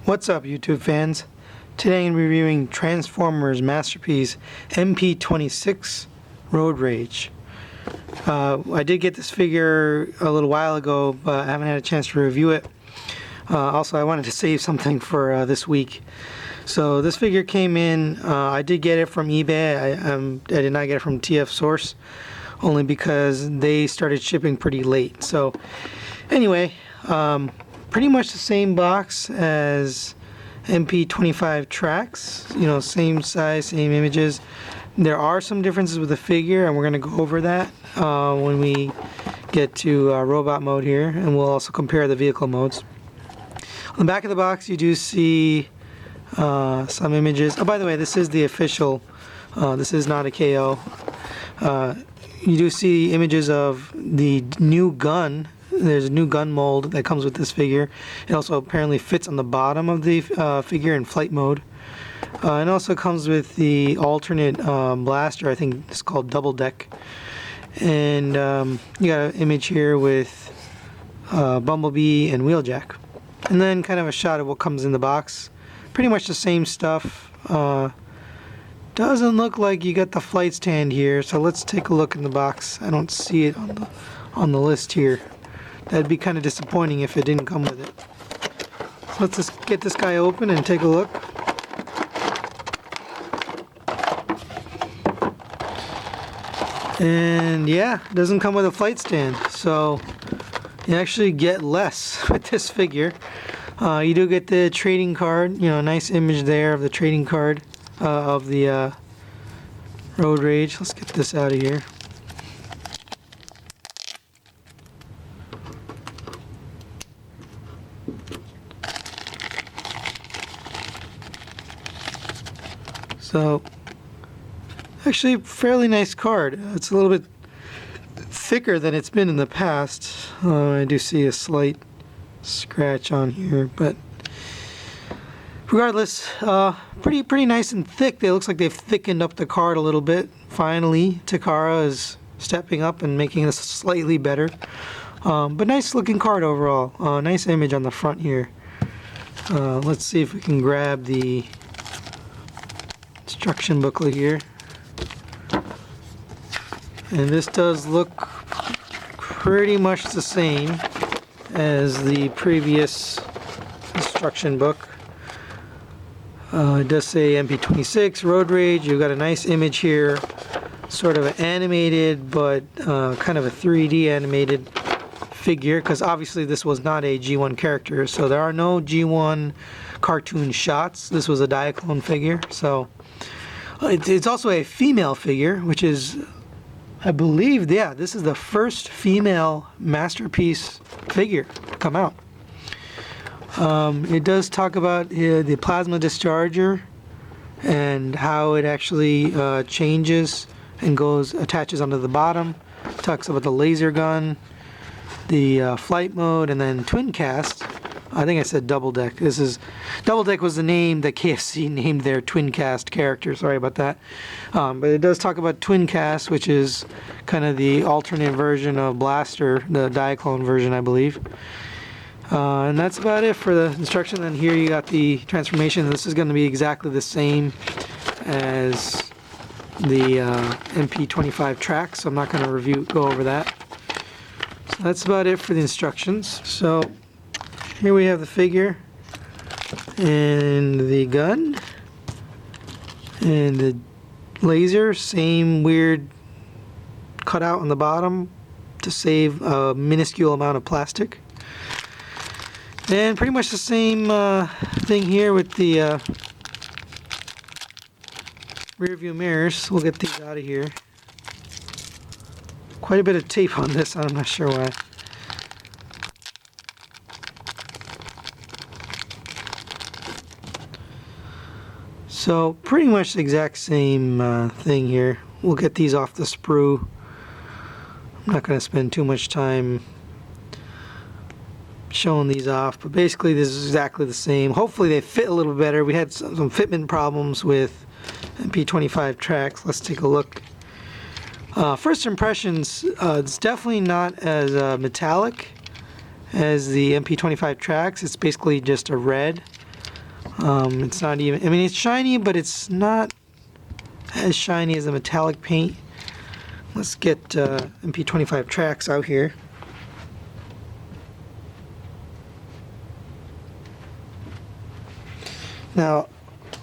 What's up, YouTube fans? Today I'm reviewing Transformers masterpiece MP-26 Road Rage. I did get this figure a little while ago, but I haven't had a chance to review it. Also, I wanted to save something for this week. So this figure came in, I did get it from eBay. I did not get it from TF Source, only because they started shipping pretty late. So anyway, pretty much the same box as MP-25 tracks, same size, same images. There are some differences with the figure, and we're going to go over that when we get to robot mode here, and we'll also compare the vehicle modes. On the back of the box you do see some images. Oh, by the way, this is the official, this is not a KO. You do see images of the new gun. There's a new gun mold that comes with this figure. It also apparently fits on the bottom of the figure in flight mode. And also comes with the alternate blaster. I think it's called Double Deck. And you got an image here with Bumblebee and Wheeljack. And then kind of a shot of what comes in the box. Pretty much the same stuff. Doesn't look like you got the flight stand here, so let's take a look in the box. I don't see it on the list here. That'd be kind of disappointing if it didn't come with it. So let's just get this guy open and take a look. And yeah, it doesn't come with a flight stand, so you actually get less with this figure. You do get the trading card, nice image there of the trading card of the Road Rage. Let's get this out of here. So, actually fairly nice card. It's a little bit thicker than it's been in the past. I do see a slight scratch on here, but regardless, pretty nice and thick. It looks like they've thickened up the card a little bit. Finally, Takara is stepping up and making this slightly better. But nice looking card overall. Nice image on the front here. Let's see if we can grab the instruction booklet here. And this does look pretty much the same as the previous instruction book. It does say MP-26 Road Rage. You've got a nice image here, sort of an animated but kind of a 3D animated figure, because obviously this was not a G1 character, so there are no G1 cartoon shots. This was a Diaclone figure. So it's also a female figure, which is, I believe, yeah, this is the first female masterpiece figure to come out. It does talk about the plasma discharger and how it actually changes and attaches onto the bottom. It talks about the laser gun, the flight mode, and then twin cast. I think I said Double Deck. Double Deck was the name that KFC named their twin cast character. Sorry about that. But it does talk about twin cast, which is kind of the alternate version of Blaster, the Diaclone version, I believe. And that's about it for the instruction. And here you got the transformation. This is going to be exactly the same as the MP-25 track, so I'm not going to go over that. So that's about it for the instructions. So here we have the figure and the gun and the laser, same weird cutout on the bottom to save a minuscule amount of plastic. And pretty much the same thing here with the rear view mirrors. We'll get these out of here. Quite a bit of tape on this, I'm not sure why. So pretty much the exact same thing here. We'll get these off the sprue. I'm not going to spend too much time showing these off, but basically this is exactly the same. Hopefully they fit a little better. We had some fitment problems with MP-25 tracks. Let's take a look. First impressions, it's definitely not as metallic as the MP-25 tracks. It's basically just a red. It's not even, I mean, it's shiny, but it's not as shiny as a metallic paint. Let's get MP-25 tracks out here. Now,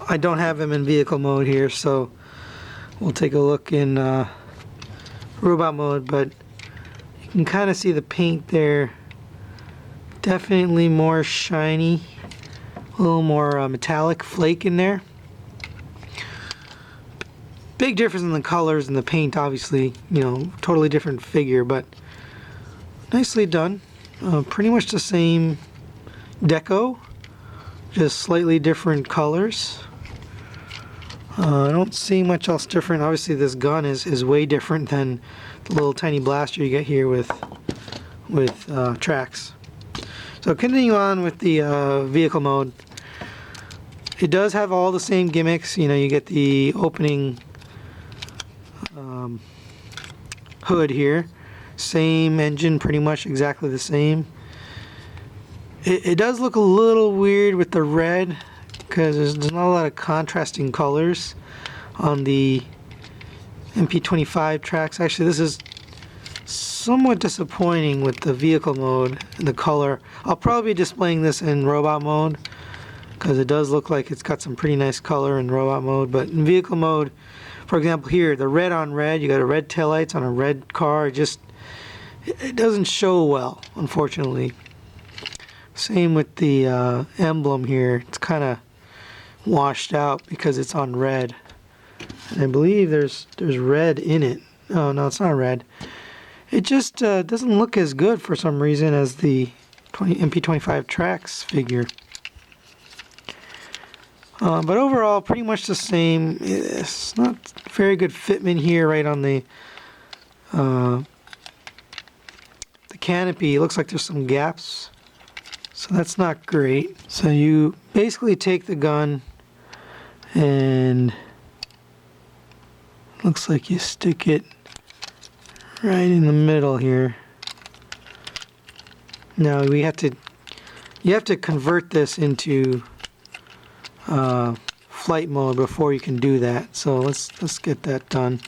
I don't have him in vehicle mode here, so we'll take a look in robot mode, but you can kind of see the paint there. Definitely more shiny, a little more metallic flake in there. Big difference in the colors and the paint, obviously, you know, totally different figure, but nicely done. Pretty much the same deco, just slightly different colors. I don't see much else different. Obviously this gun is way different than the little tiny blaster you get here with tracks. So continue on with the vehicle mode. It does have all the same gimmicks. You know, you get the opening hood here. Same engine, pretty much exactly the same. It does look a little weird with the red because there's not a lot of contrasting colors on the MP-25 tracks. Actually, this is somewhat disappointing with the vehicle mode and the color. I'll probably be displaying this in robot mode because it does look like it's got some pretty nice color in robot mode, but in vehicle mode, for example here, the red on red, you got a red taillights on a red car, it doesn't show well, unfortunately. Same with the emblem here, it's kind of washed out because it's on red. And I believe there's red in it. Oh no, it's not red. It just doesn't look as good for some reason as the MP-25 tracks figure. But overall, pretty much the same. It's not very good fitment here, right on the canopy. It looks like there's some gaps, so that's not great. So you basically take the gun and looks like you stick it right in the middle here. Now you have to convert this into flight mode before you can do that. So let's get that done.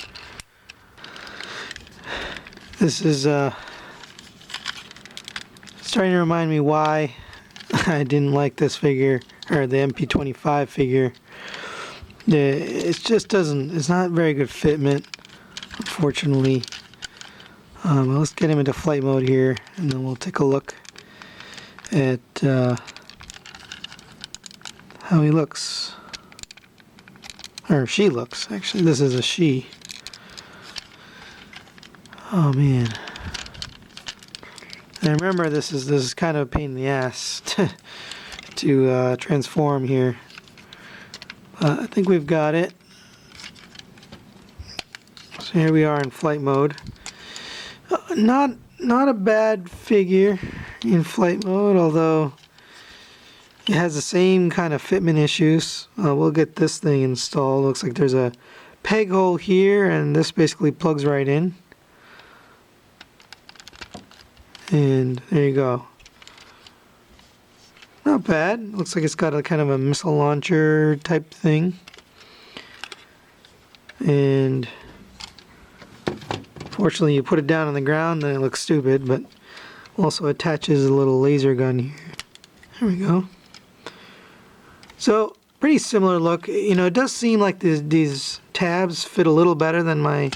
This is starting to remind me why I didn't like this figure, or the MP-25 figure. It just doesn't. It's not very good fitment, unfortunately. Let's get him into flight mode here, and then we'll take a look at how he looks, or she looks. Actually, this is a she. Oh man! And remember, this is kind of a pain in the ass to transform here. I think we've got it. So here we are in flight mode. Not a bad figure in flight mode, although it has the same kind of fitment issues. We'll get this thing installed. Looks like there's a peg hole here, and this basically plugs right in. And there you go. Not bad. Looks like it's got a kind of a missile launcher type thing. And fortunately you put it down on the ground and it looks stupid, but also attaches a little laser gun here. There we go. So pretty similar look. You know, it does seem like these tabs fit a little better than my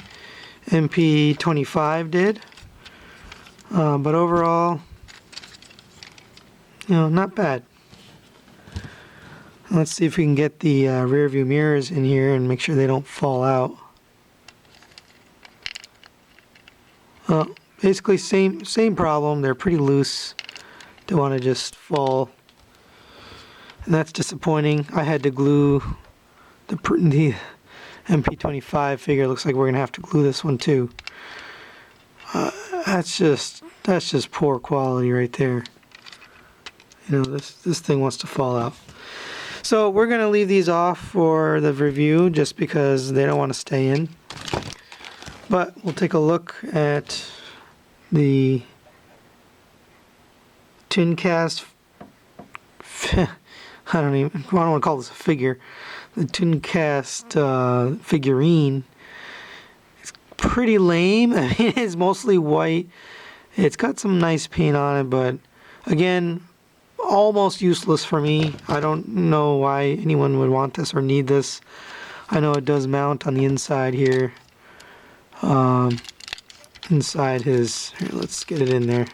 MP-25 did. But overall, you know, not bad. Let's see if we can get the rear view mirrors in here and make sure they don't fall out. Basically same problem. They're pretty loose. Don't want to just fall. And that's disappointing. I had to glue the MP-25 figure. Looks like we're gonna have to glue this one too. That's just poor quality right there. You know, this thing wants to fall out. So we're gonna leave these off for the review just because they don't want to stay in. But we'll take a look at the tin cast. I don't want to call this a figure. The twin cast figurine. It's pretty lame. I mean, it's mostly white. It's got some nice paint on it, but again, almost useless for me. I don't know why anyone would want this or need this. I know it does mount on the inside here. Inside his, here, let's get it in there.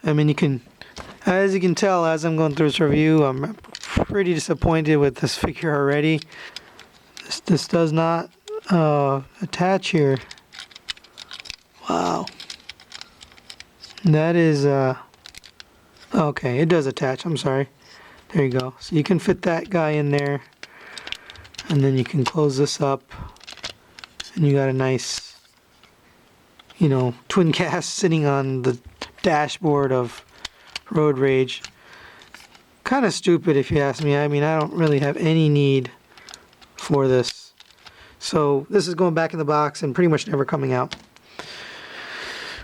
I mean, as you can tell, as I'm going through this review, I'm pretty disappointed with this figure already. This does not attach here. Wow. That is, okay, it does attach, I'm sorry. There you go. So you can fit that guy in there, and then you can close this up, and you got a nice, you know, twin cast sitting on the dashboard of Road Rage. Kind of stupid if you ask me. I mean, I don't really have any need for this. So this is going back in the box and pretty much never coming out.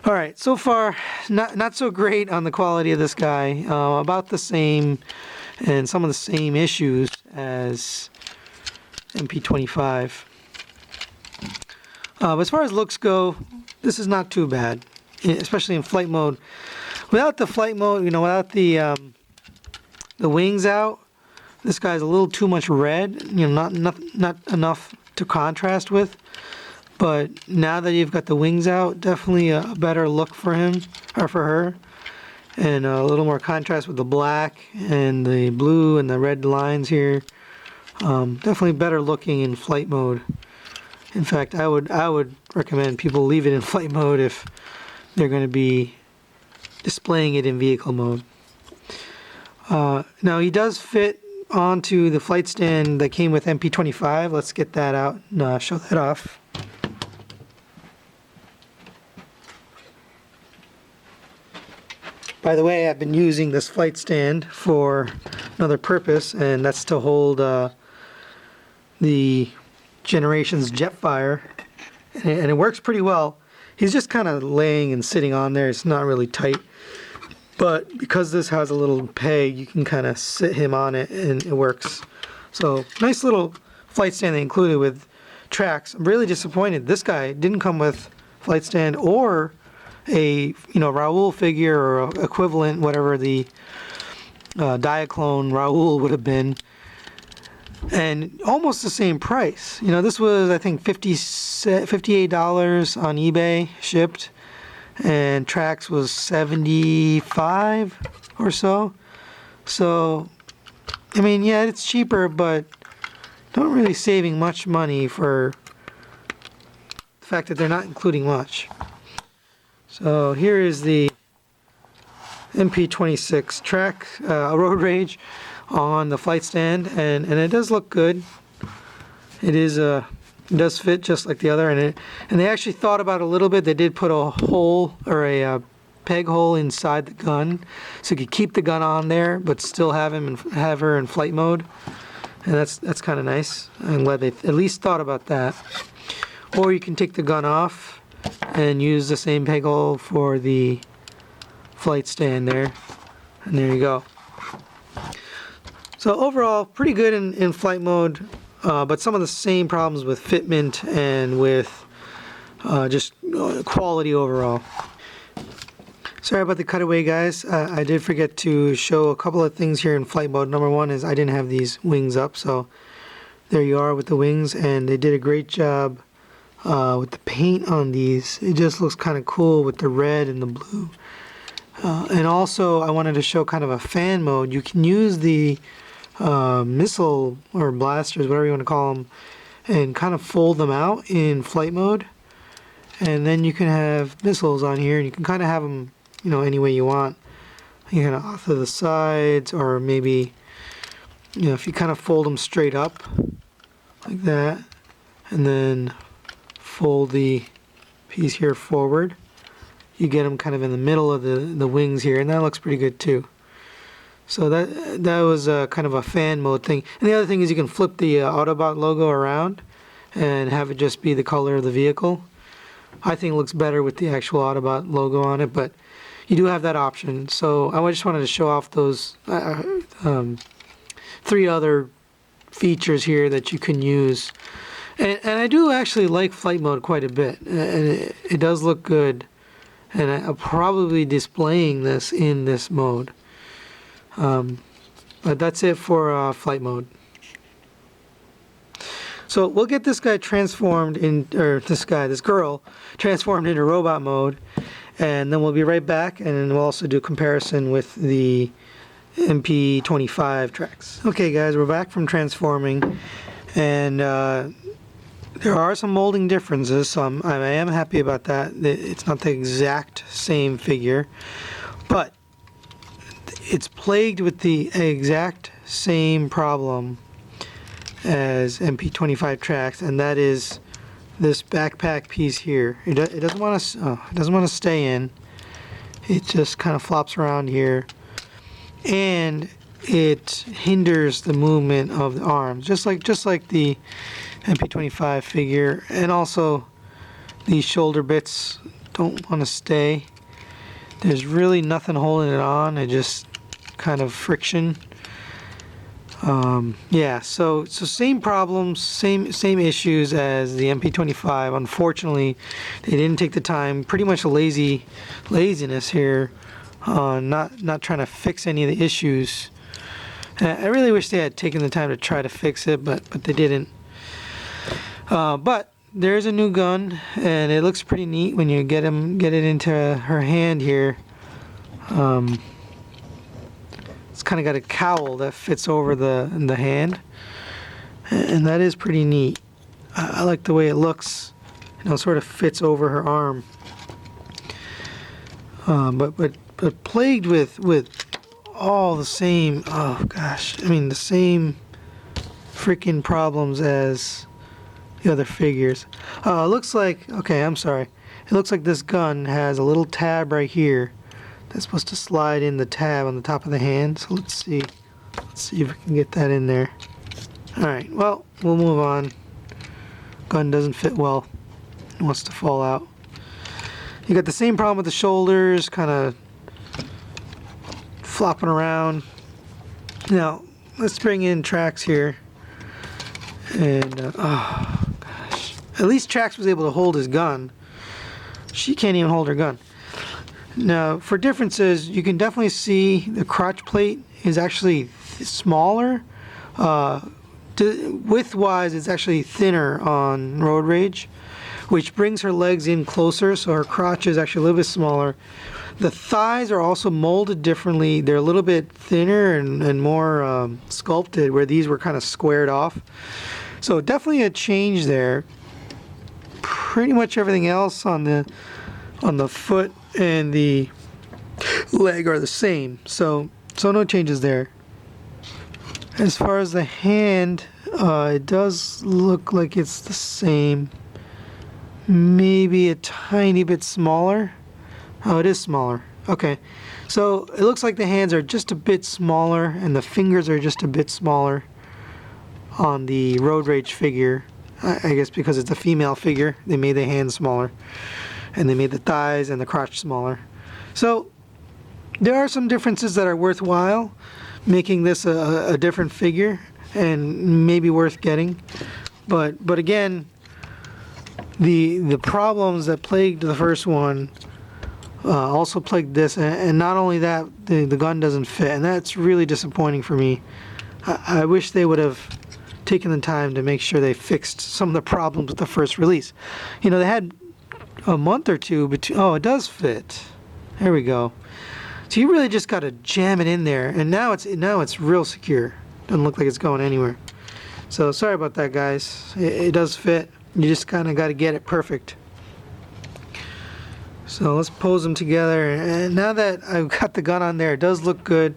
Alright, so far not so great on the quality of this guy. About the same and some of the same issues as MP-25. As far as looks go, this is not too bad, especially in flight mode. Without the flight mode, you know, without the wings out, this guy's a little too much red. You know, not enough to contrast with. But now that you've got the wings out, definitely a better look for him or for her, and a little more contrast with the black and the blue and the red lines here. Definitely better looking in flight mode. In fact, I would recommend people leave it in flight mode if they're going to be displaying it in vehicle mode. Now he does fit onto the flight stand that came with MP-25. Let's get that out and show that off. By the way, I've been using this flight stand for another purpose, and that's to hold the Generations Jetfire, and it works pretty well. He's just kind of laying and sitting on there. It's not really tight, but because this has a little peg, you can kind of sit him on it, and it works. So nice little flight stand they included with tracks. I'm really disappointed. This guy didn't come with flight stand or a Raoul figure or equivalent, whatever the Diaclone Raoul would have been, and almost the same price. You know, this was, I think, $58 on eBay shipped, and Trax was $75 or so. So, I mean, yeah, it's cheaper, but not really saving much money for the fact that they're not including much. So here is the MP-26 track, Road Rage, on the flight stand, and it does look good. It does fit just like the other, and they actually thought about it a little bit. They did put a hole or a peg hole inside the gun, so you could keep the gun on there, but still have her in flight mode, and that's kind of nice. I'm glad they at least thought about that. Or you can take the gun off and use the same peg hole for the flight stand there, and there you go. So overall, pretty good in flight mode, but some of the same problems with fitment and with just quality overall. Sorry about the cutaway, guys. I did forget to show a couple of things here in flight mode. Number one is I didn't have these wings up, so there you are with the wings, and they did a great job with the paint on these. It just looks kind of cool with the red and the blue. And also, I wanted to show kind of a fan mode. You can use the missile or blasters, whatever you want to call them, and kind of fold them out in flight mode. And then you can have missiles on here, and you can kind of have them, you know, any way you want. You kind of off to the sides, or maybe, you know, if you kind of fold them straight up like that, and then fold the piece here forward, you get them kind of in the middle of the wings here, and that looks pretty good too. So that was kind of a fan mode thing. And the other thing is you can flip the Autobot logo around and have it just be the color of the vehicle. I think it looks better with the actual Autobot logo on it, but you do have that option. So I just wanted to show off those 3 other features here that you can use. And I do actually like flight mode quite a bit, and it does look good. And I'm probably displaying this in this mode. But that's it for flight mode. So we'll get this guy transformed or this girl transformed into robot mode, and then we'll be right back, and then we'll also do comparison with the MP-25 tracks. Okay guys, we're back from transforming, and there are some molding differences, so I am happy about that. It's not the exact same figure, but it's plagued with the exact same problem as MP-25 tracks, and that is this backpack piece here. It doesn't want to stay in. It just kind of flops around here, and it hinders the movement of the arms, just like the MP-25 figure. And also these shoulder bits don't want to stay. There's really nothing holding it on. It just kind of friction. Yeah, so same problems, same issues as the MP-25. Unfortunately, they didn't take the time. Pretty much a laziness here, not trying to fix any of the issues. I really wish they had taken the time to try to fix it, but they didn't. But there's a new gun, and it looks pretty neat when you get it into her hand here. It's kind of got a cowl that fits over the hand, and that is pretty neat. I like the way it looks. You know, it sort of fits over her arm. But plagued with all the same, oh gosh, I mean the same freaking problems as the other figures. It looks like, okay, I'm sorry. It looks like this gun has a little tab right here that's supposed to slide in the tab on the top of the hand. So let's see if we can get that in there. Alright, well, we'll move on. Gun doesn't fit well. It wants to fall out. You got the same problem with the shoulders, kind of flopping around. Now, let's bring in Trax here. And, oh gosh. At least Trax was able to hold his gun. She can't even hold her gun. Now, for differences, you can definitely see the crotch plate is actually smaller. Width-wise, it's actually thinner on Road Rage, which brings her legs in closer, so her crotch is actually a little bit smaller. The thighs are also molded differently. They're a little bit thinner and more sculpted, where these were kind of squared off. So definitely a change there. Pretty much everything else on the foot and the leg are the same, so no changes there. As far as the hand, it does look like it's the same, maybe a tiny bit smaller. Oh, it is smaller. Okay, so it looks like the hands are just a bit smaller and the fingers are just a bit smaller on the Road Rage figure. I guess because it's a female figure, they made the hands smaller. And they made the thighs and the crotch smaller. So there are some differences that are worthwhile, making this a different figure and maybe worth getting. But again, the problems that plagued the first one also plagued this, and not only that, the gun doesn't fit, and that's really disappointing for me. I wish they would have taken the time to make sure they fixed some of the problems with the first release. You know, they had a month or two, but oh, it does fit. There we go. So you really just got to jam it in there, and now it's real secure. Doesn't look like it's going anywhere. So sorry about that, guys. It does fit. You just kind of got to get it perfect. So let's pose them together, and now that I've got the gun on there, it does look good.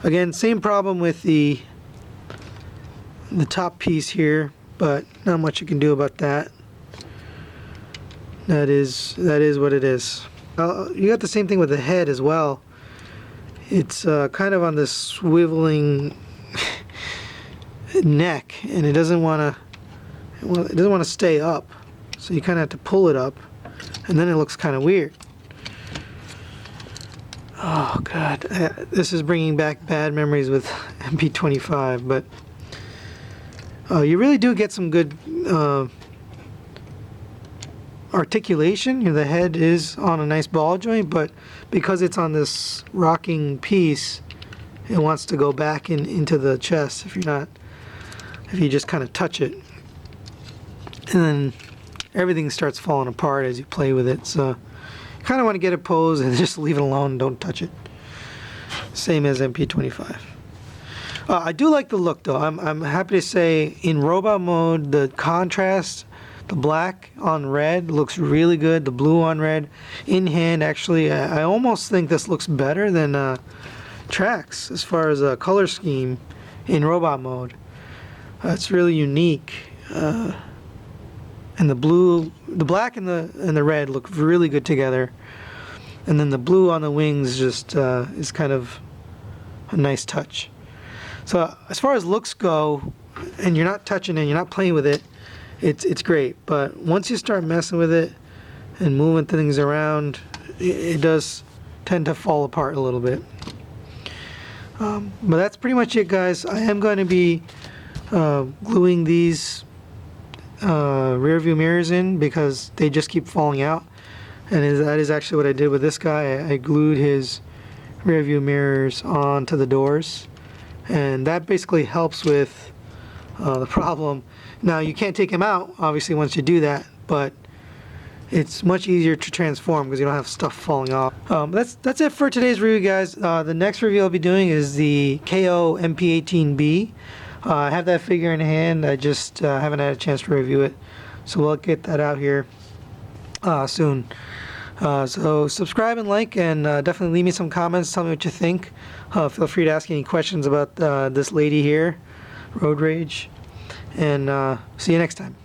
Again, same problem with the top piece here, but not much you can do about that. That is what it is. You got the same thing with the head as well. It's kind of on this swiveling neck, and it doesn't want to stay up. So you kind of have to pull it up. and then it looks kind of weird. Oh god, this is bringing back bad memories with MP-25, but you really do get some good articulation. You know, the head is on a nice ball joint, but because it's on this rocking piece, it wants to go back into the chest if you just kind of touch it. And then everything starts falling apart as you play with it. So you kind of want to get it posed and just leave it alone and don't touch it. Same as MP-25. I do like the look though. I'm happy to say in robot mode, the contrast, the black on red looks really good. The blue on red. In hand, actually, I almost think this looks better than Trax as far as a color scheme in robot mode. It's really unique. And the blue, the black and the red look really good together. And then the blue on the wings just is kind of a nice touch. So as far as looks go, and you're not touching it, you're not playing with it, it's great. But once you start messing with it and moving things around, it does tend to fall apart a little bit. But that's pretty much it, guys. I am going to be gluing these rear view mirrors in because they just keep falling out. And that is actually what I did with this guy. I glued his rear view mirrors onto the doors. And that basically helps with the problem. Now you can't take him out obviously once you do that, but it's much easier to transform because you don't have stuff falling off. That's it for today's review, guys. The next review I'll be doing is the KO MP-18B. I have that figure in hand. I just haven't had a chance to review it, so we'll get that out here soon. So subscribe and like, and definitely leave me some comments. Tell me what you think. Feel free to ask any questions about this lady here, Road Rage, and see you next time.